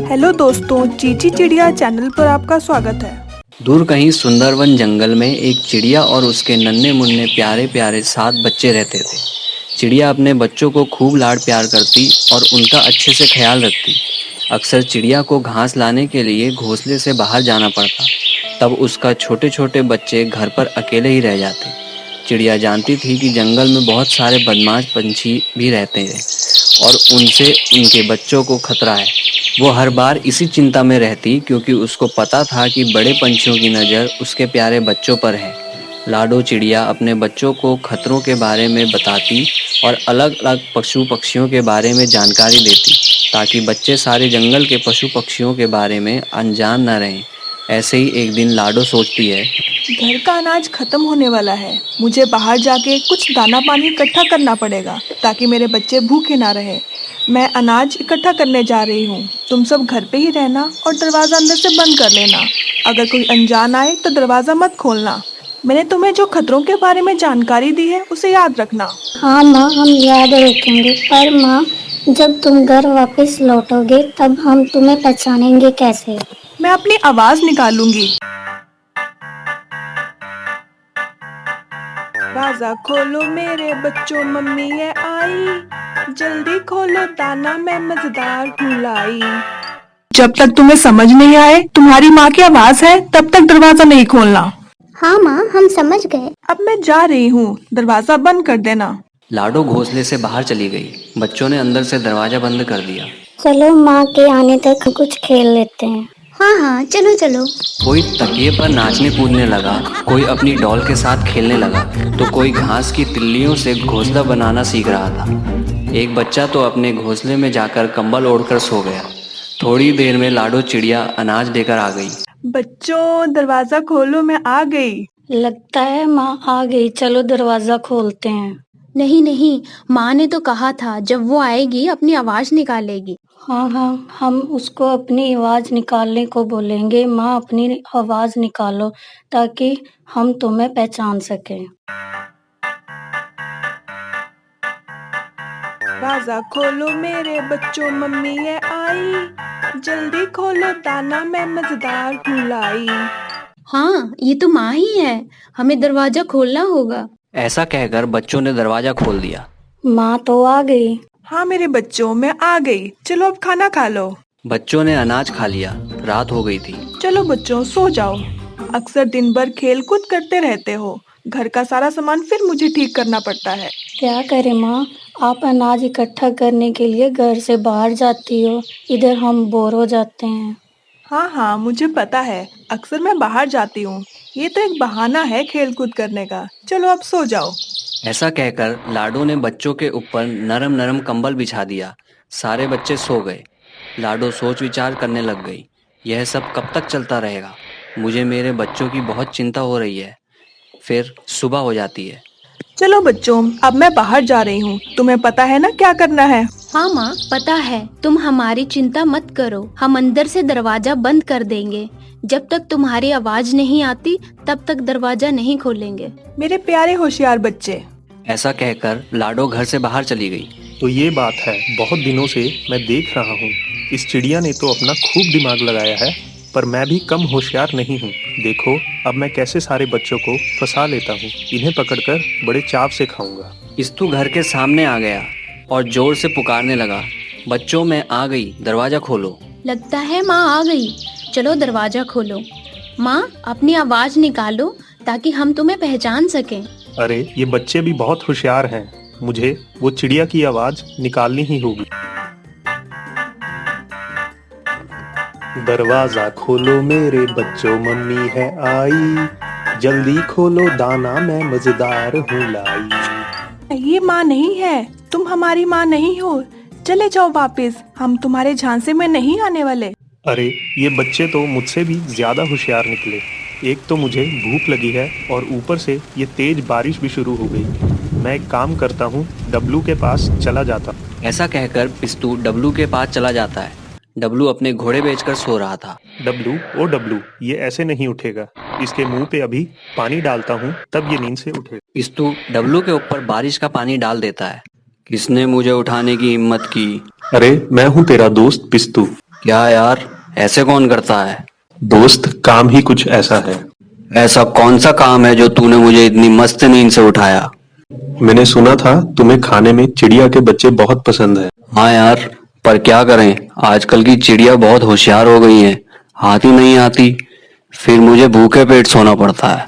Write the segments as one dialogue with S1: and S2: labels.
S1: Hello दोस्तों, चीची चिड़िया channel पर आपका स्वागत है।
S2: दूर कहीं सुंदरवन जंगल में एक चिड़िया और उसके नन्हे मुन्ने प्यारे प्यारे 7 बच्चे रहते थे। चिड़िया अपने बच्चों को खूब लाड प्यार करती और उनका अच्छे से ख्याल रखती। अक्सर चिड़िया को घास लाने के लिए घोंसले से बाहर जाना पड़ता, तब उसका छोटे छोटे बच्चे घर पर अकेले ही रह जाते। चिड़िया जानती थी कि जंगल में बहुत सारे बदमाश पंछी भी रहते हैं और उनसे उनके बच्चों को खतरा है। वो हर बार इसी चिंता में रहती, क्योंकि उसको पता था कि बड़े पंछियों की नज़र उसके प्यारे बच्चों पर है। लाडो चिड़िया अपने बच्चों को खतरों के बारे में बताती और अलग अलग पशु पक्षियों के बारे में जानकारी देती, ताकि बच्चे सारे जंगल के पशु पक्षियों के बारे में अनजान न रहें। ऐसे ही एक दिन लाडो सोचती है,
S1: घर का अनाज खत्म होने वाला है। मुझे बाहर जाके कुछ दाना पानी इकट्ठा करना पड़ेगा ताकि मेरे बच्चे भूखे ना रहे। मैं अनाज इकट्ठा करने जा रही हूँ। तुम सब घर पे ही रहना और दरवाज़ा अंदर से बंद कर लेना। अगर कोई अनजान आए तो दरवाज़ा मत खोलना। मैंने तुम्हें जो खतरों के बारे में जानकारी दी है उसे याद रखना।
S3: हाँ माँ, हम याद रखेंगे। पर माँ, जब तुम घर वापस लौटोगे तब हम तुम्हें पहचानेंगे कैसे?
S1: मैं अपनी आवाज़ निकालूंगी। दरवाज़ा खोलो मेरे बच्चों, मम्मी है आई। जल्दी खोलो दाना, मैं मजेदार हूँ लाई। जब तक तुम्हें समझ नहीं आए तुम्हारी माँ की आवाज़ है, तब तक दरवाज़ा नहीं खोलना।
S3: हाँ माँ, हम समझ गए।
S1: अब मैं जा रही हूँ, दरवाज़ा बंद कर देना।
S2: लाडो घोंसले से बाहर चली गई। बच्चों ने अंदर से दरवाज़ा बंद कर दिया।
S3: चलो माँ के आने तक हम कुछ खेल लेते हैं। हाँ हाँ, चलो चलो।
S2: कोई तकिए पर नाचने कूदने लगा, कोई अपनी डॉल के साथ खेलने लगा, तो कोई घास की तिल्लियों से घोंसला बनाना सीख रहा था। एक बच्चा तो अपने घोंसले में जाकर कंबल ओढ़कर सो गया। थोड़ी देर में लाडो चिड़िया अनाज लेकर आ गई।
S1: बच्चों, दरवाज़ा खोलो, मैं आ गई।
S3: लगता है माँ आ गई, चलो दरवाजा खोलते हैं।
S4: नहीं नहीं, माँ ने तो कहा था जब वो आएगी अपनी आवाज निकालेगी।
S3: हाँ हाँ, हम उसको अपनी आवाज निकालने को बोलेंगे। माँ, अपनी आवाज निकालो ताकि हम तुम्हें पहचान सकें।
S1: दरवाज़ा खोलो मेरे बच्चों, मम्मी है आई। जल्दी खोलो दाना, मैं मजेदार हूँ लाई।
S4: हाँ, ये तो माँ ही है, हमें दरवाजा खोलना होगा।
S2: ऐसा कहकर बच्चों ने दरवाज़ा खोल दिया।
S3: माँ तो आ गई।
S1: हाँ मेरे बच्चों, मैं आ गई। चलो अब खाना खा लो।
S2: बच्चों ने अनाज खा लिया। रात हो गई थी।
S1: चलो बच्चों, सो जाओ। अक्सर दिन भर खेल कूद करते रहते हो। घर का सारा सामान फिर मुझे ठीक करना पड़ता है।
S3: क्या करें माँ, आप अनाज इकट्ठा करने के लिए घर से बाहर जाती हो, इधर हम बोर हो जाते हैं।
S1: हाँ हाँ, मुझे पता है, अक्सर मैं बाहर जाती हूँ। ये तो एक बहाना है खेल कूद करने का। चलो अब सो जाओ।
S2: ऐसा कहकर लाडो ने बच्चों के ऊपर नरम नरम कंबल बिछा दिया। सारे बच्चे सो गए। लाडो सोच विचार करने लग गई, यह सब कब तक चलता रहेगा? मुझे मेरे बच्चों की बहुत चिंता हो रही है। फिर सुबह हो जाती है।
S1: चलो बच्चों, अब मैं बाहर जा रही हूँ। तुम्हें पता है ना क्या करना है?
S4: हाँ माँ, पता है। तुम हमारी चिंता मत करो, हम अंदर से दरवाजा बंद कर देंगे। जब तक तुम्हारी आवाज नहीं आती तब तक दरवाजा नहीं खोलेंगे।
S1: मेरे प्यारे होशियार बच्चे।
S2: ऐसा कहकर लाडो घर से बाहर चली गई।
S5: तो ये बात है, बहुत दिनों से मैं देख रहा हूँ इस चिड़िया ने तो अपना खूब दिमाग लगाया है, पर मैं भी कम होशियार नहीं हूँ। देखो अब मैं कैसे सारे बच्चों को फंसा लेता हूँ। इन्हें पकड़कर बड़े चाव से खाऊंगा।
S2: इस्तू घर के सामने आ गया और जोर से पुकारने लगा, बच्चों मैं आ गई, दरवाजा खोलो।
S4: लगता है माँ आ गई, चलो दरवाजा खोलो। माँ, अपनी आवाज निकालो ताकि हम तुम्हें पहचान सकें।
S5: अरे ये बच्चे भी बहुत होशियार हैं, मुझे वो चिड़िया की आवाज निकालनी ही होगी। दरवाजा खोलो मेरे बच्चों, मम्मी है आई। जल्दी खोलो दाना, मैं मजेदार हूँ लाई।
S1: ये माँ नहीं है, तुम हमारी माँ नहीं हो। चले जाओ वापस, हम तुम्हारे झांसे में नहीं आने वाले।
S5: अरे ये बच्चे तो मुझसे भी ज्यादा होशियार निकले। एक तो मुझे भूख लगी है और ऊपर से ये तेज बारिश भी शुरू हो गई। मैं एक काम करता हूँ, डब्लू के पास चला जाता।
S2: ऐसा कहकर पिस्तू डब्लू के पास चला जाता है। डब्लू अपने घोड़े बेचकर सो रहा था।
S5: डब्लू, ओ डब्लू, ये ऐसे नहीं उठेगा। इसके मुंह पे अभी पानी डालता हूँ, तब ये नींद से उठेगा।
S2: पिस्तू डब्लू के ऊपर बारिश का पानी डाल देता है। किसने मुझे उठाने की हिम्मत की?
S5: अरे मैं हूँ तेरा दोस्त पिस्तू।
S2: क्या यार, ऐसे कौन करता है?
S5: दोस्त, काम ही कुछ ऐसा है।
S2: ऐसा कौन सा काम है जो तूने मुझे इतनी मस्त नींद से उठाया?
S5: मैंने सुना था तुम्हें खाने में चिड़िया के बच्चे बहुत पसंद है।
S2: हाँ यार, पर क्या करें, आजकल की चिड़िया बहुत होशियार हो गई हैं। हाथ ही नहीं आती, फिर मुझे भूखे पेट सोना पड़ता है।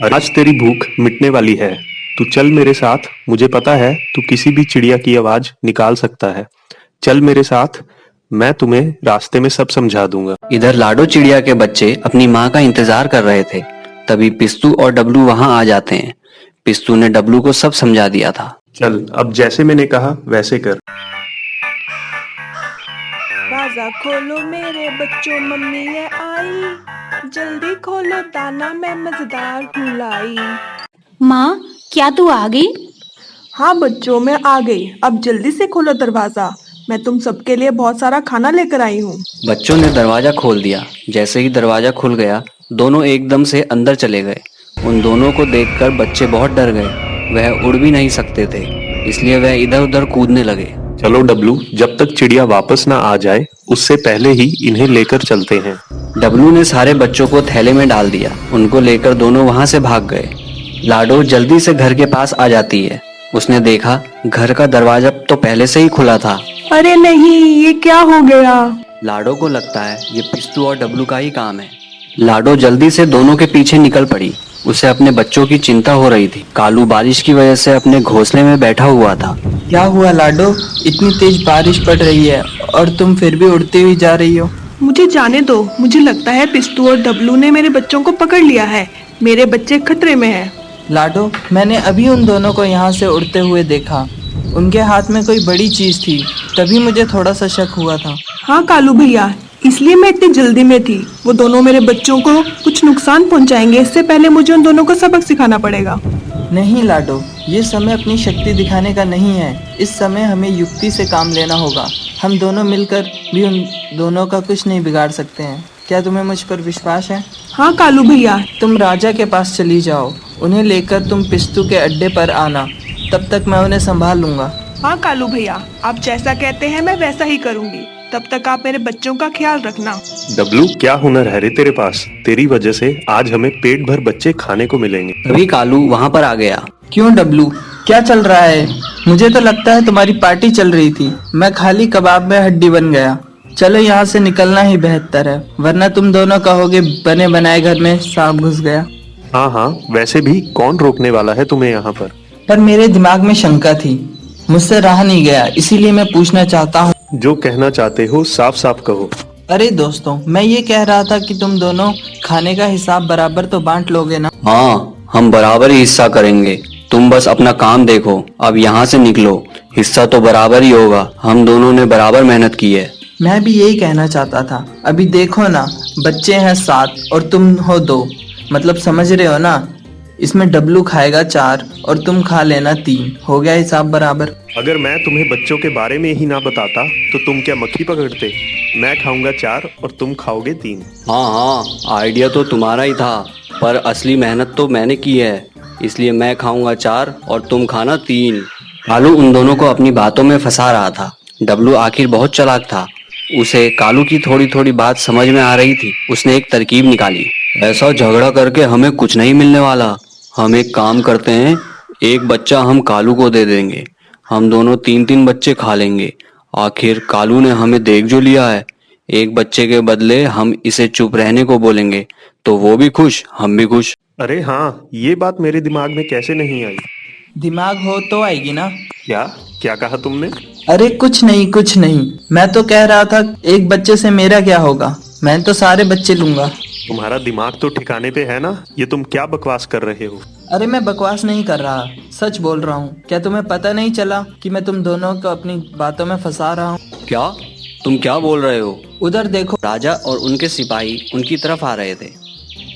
S5: आज तेरी भूख मिटने वाली है। तू चल मेरे साथ, मुझे पता है तू किसी भी चिड़िया की आवाज निकाल सकता है। चल मेरे साथ, मैं तुम्हें रास्ते में सब समझा दूंगा।
S2: इधर लाडो चिड़िया के बच्चे अपनी माँ का इंतजार कर रहे थे। तभी पिस्तू और डब्लू वहां आ जाते हैं। पिस्तू ने डब्लू को सब समझा दिया था।
S5: चल, अब जैसे मैंने कहा वैसे कर।
S1: दरवाजा खोलो मेरे बच्चों, मम्मी है आई। जल्दी खोलो दाना, मैं मजेदार हूँ लाई।
S4: माँ, क्या तू आ गई?
S1: हाँ बच्चों, मैं आ गई। अब जल्दी से खोलो दरवाजा, मैं तुम सबके लिए बहुत सारा खाना लेकर आई हूँ।
S2: बच्चों ने दरवाजा खोल दिया। जैसे ही दरवाजा खुल गया, दोनों एकदम से अंदर चले गए। उन दोनों को देखकर बच्चे बहुत डर गए। वह उड़ भी नहीं सकते थे, इसलिए वह इधर उधर कूदने लगे।
S5: चलो डब्लू, जब तक चिड़िया वापस ना आ जाए उससे पहले ही इन्हें लेकर चलते हैं।
S2: डब्लू ने सारे बच्चों को थैले में डाल दिया। उनको लेकर दोनों वहां से भाग गए। लाडो जल्दी से घर के पास आ जाती है। उसने देखा घर का दरवाजा तो पहले से ही खुला था।
S1: अरे नहीं, ये क्या हो गया?
S2: लाडो को लगता है ये पिस्तू और डब्लू का ही काम है। लाडो जल्दी से दोनों के पीछे निकल पड़ी। उसे अपने बच्चों की चिंता हो रही थी। कालू बारिश की वजह से अपने घोंसले में बैठा हुआ था।
S6: क्या हुआ लाडो? इतनी तेज बारिश पड़ रही है और तुम फिर भी उड़ती हुई जा रही हो।
S1: मुझे जाने दो। मुझे लगता है पिस्तू और डब्लू ने मेरे बच्चों को पकड़ लिया है। मेरे बच्चे खतरे में हैं।
S6: लाडो, मैंने अभी उन दोनों को यहाँ से उड़ते हुए देखा। उनके हाथ में कोई बड़ी चीज थी, तभी मुझे थोड़ा सा शक हुआ था।
S1: हाँ कालू भैया, इसलिए मैं इतनी जल्दी में थी। वो दोनों मेरे बच्चों को कुछ नुकसान पहुंचाएंगे, इससे पहले मुझे उन दोनों को सबक सिखाना पड़ेगा।
S6: नहीं लाडो, ये समय अपनी शक्ति दिखाने का नहीं है। इस समय हमें युक्ति से काम लेना होगा। हम दोनों मिलकर भी उन दोनों का कुछ नहीं बिगाड़ सकते हैं। क्या तुम्हें मुझ पर विश्वास है?
S1: हाँ कालू भैया।
S6: तुम राजा के पास चली जाओ। उन्हें लेकर तुम पिस्तू के अड्डे पर आना। तब तक मैं उन्हें संभाल लूंगा।
S1: हाँ कालू भैया, आप जैसा कहते हैं मैं वैसा ही करूँगी। तब तक आप मेरे बच्चों का ख्याल रखना।
S5: डब्लू, क्या हुनर है रे तेरे पास। तेरी वजह से आज हमें पेट भर बच्चे खाने को मिलेंगे।
S2: तभी कालू वहां पर आ गया।
S6: क्यों डब्लू, क्या चल रहा है? मुझे तो लगता है तुम्हारी पार्टी चल रही थी। मैं खाली कबाब में हड्डी बन गया। चलो यहाँ से निकलना ही बेहतर है, वरना तुम दोनों कहोगे बने बनाए घर में सांप घुस गया।
S5: हाँ हाँ, वैसे भी कौन रोकने वाला है तुम्हें यहाँ पर।
S6: मेरे दिमाग में शंका थी, मुझसे रहा नहीं गया, इसीलिए मैं पूछना चाहता हूँ।
S5: जो कहना चाहते हो साफ साफ कहो।
S6: अरे दोस्तों, मैं ये कह रहा था कि तुम दोनों खाने का हिसाब बराबर तो बांट लोगे ना?
S2: हाँ, हम बराबर ही हिस्सा करेंगे। तुम बस अपना काम देखो। अब यहाँ से निकलो। हिस्सा तो बराबर ही होगा। हम दोनों ने बराबर मेहनत की है।
S6: मैं भी यही कहना चाहता था। अभी देखो ना, बच्चे हैं 7 और तुम हो 2, मतलब समझ रहे हो ना। इसमें डब्लू खाएगा 4 और तुम खा लेना 3। हो गया हिसाब बराबर।
S5: अगर मैं तुम्हें बच्चों के बारे में ही ना बताता तो तुम क्या मक्खी पकड़ते। मैं खाऊंगा 4 और तुम खाओगे 3।
S2: हाँ हाँ, आइडिया तो तुम्हारा ही था, पर असली मेहनत तो मैंने की है। इसलिए मैं खाऊंगा 4 और तुम खाना 3। कालू उन दोनों को अपनी बातों में फंसा रहा था। डब्लू आखिर बहुत चालाक था। उसे कालू की थोड़ी थोड़ी बात समझ में आ रही थी। उसने एक तरकीब निकाली। ऐसा झगड़ा करके हमें कुछ नहीं मिलने वाला। हम एक काम करते हैं, एक बच्चा हम कालू को दे देंगे। हम दोनों 3-3 बच्चे खा लेंगे। आखिर कालू ने हमें देख जो लिया है। एक बच्चे के बदले हम इसे चुप रहने को बोलेंगे, तो वो भी खुश, हम भी खुश।
S5: अरे हाँ, ये बात मेरे दिमाग में कैसे नहीं आई।
S6: दिमाग हो तो आएगी ना।
S5: क्या क्या कहा तुमने।
S6: अरे कुछ नहीं। मैं तो कह रहा था एक बच्चे से मेरा क्या होगा। मैं तो सारे बच्चे लूंगा।
S5: तुम्हारा दिमाग तो ठिकाने पे है ना। ये तुम क्या बकवास कर रहे हो।
S6: अरे मैं बकवास नहीं कर रहा, सच बोल रहा हूँ। क्या तुम्हें पता नहीं चला कि मैं तुम दोनों को अपनी बातों में फंसा रहा हूँ?
S2: क्या तुम क्या बोल रहे हो?
S6: उधर देखो।
S2: राजा और उनके सिपाही उनकी तरफ आ रहे थे।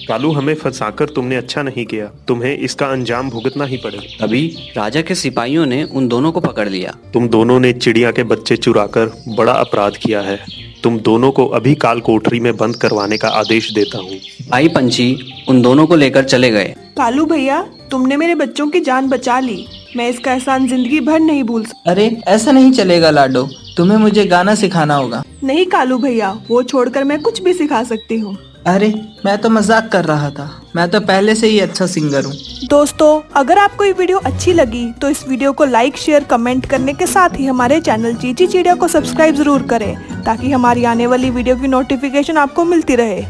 S5: कालू, हमें फंसाकर तुमने अच्छा नहीं किया। तुम्हें इसका अंजाम भुगतना ही पड़ेगा।
S2: तभी राजा के सिपाहियों ने उन दोनों को पकड़ लिया।
S5: तुम दोनों ने चिड़िया के बच्चे चुराकर बड़ा अपराध किया है। तुम दोनों को अभी काल कोठरी में बंद करवाने का आदेश देता हूँ।
S2: सिपाही पंछी उन दोनों को लेकर चले गए।
S1: कालू भैया, तुमने मेरे बच्चों की जान बचा ली। मैं इसका एहसान जिंदगी भर नहीं भूल सकता।
S6: अरे ऐसा नहीं चलेगा लाडो, तुम्हें मुझे गाना सिखाना होगा।
S1: नहीं कालू भैया, वो छोड़कर मैं कुछ भी सिखा सकती हूँ।
S6: अरे मैं तो मजाक कर रहा था, मैं तो पहले से ही अच्छा सिंगर हूँ।
S1: दोस्तों, अगर आपको ये वीडियो अच्छी लगी तो इस वीडियो को लाइक, शेयर, कमेंट करने के साथ ही हमारे चैनल चीची चिड़िया को सब्सक्राइब जरूर करें ताकि हमारी आने वाली वीडियो की नोटिफिकेशन आपको मिलती रहे।